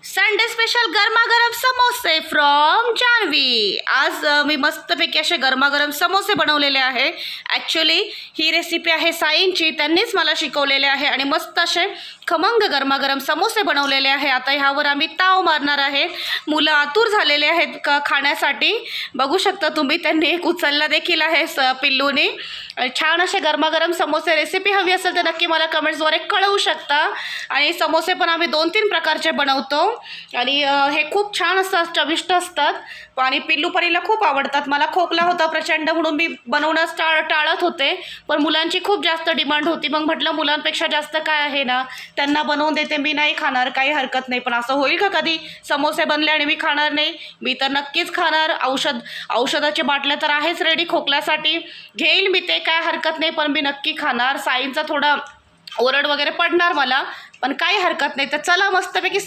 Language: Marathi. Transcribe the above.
संडे स्पेशल गरमागरम समोसे फ्रॉम जानवी। आज मी मस्तपैकी असे गरमागरम समोसे बनवलेले आहे। ॲक्च्युली ही रेसिपी आहे साईंची, त्यांनीच मला शिकवलेले आहे आणि मस्त असे खमंग गरमागरम समोसे बनवलेले आहे। आता ह्यावर आम्ही ताव मारणार आहे। मुलं आतुर झालेले आहेत खाण्यासाठी। बघू शकता तुम्ही, त्यांनी एक उचलला देखील आहे पिल्लूने। छान असे गरमागरम समोसे रेसिपी हवी असेल तर नक्की मला कमेंट्सद्वारे कळवू शकता। आणि समोसे पण आम्ही 2-3 प्रकारचे बनवतो आणि हे खूप छान असतात, चविष्ट असतात आणि पिल्लू परीला खूप आवडतात। मला खोकला होता प्रचंड म्हणून मी बनवणं टाळत होते, पण मुलांची खूप जास्त डिमांड होती। मग म्हटलं मुलांपेक्षा जास्त काय आहे ना, त्यांना बनवून देते, मी नाही खाणार, काही हरकत नाही। पण असं होईल का कधी समोसे बनले आणि मी खाणार नाही? मी तर नक्कीच खाणार। औषधाच्या बाटल्या तर आहेच रेडी खोकल्यासाठी, घेईल मी ते, काय हरकत नाही, पण मी नक्की खाणार। साईंचा थोडा ओरड वगैरे पडणार मला, पण काही हरकत नाही। तर चला मस्तपैकी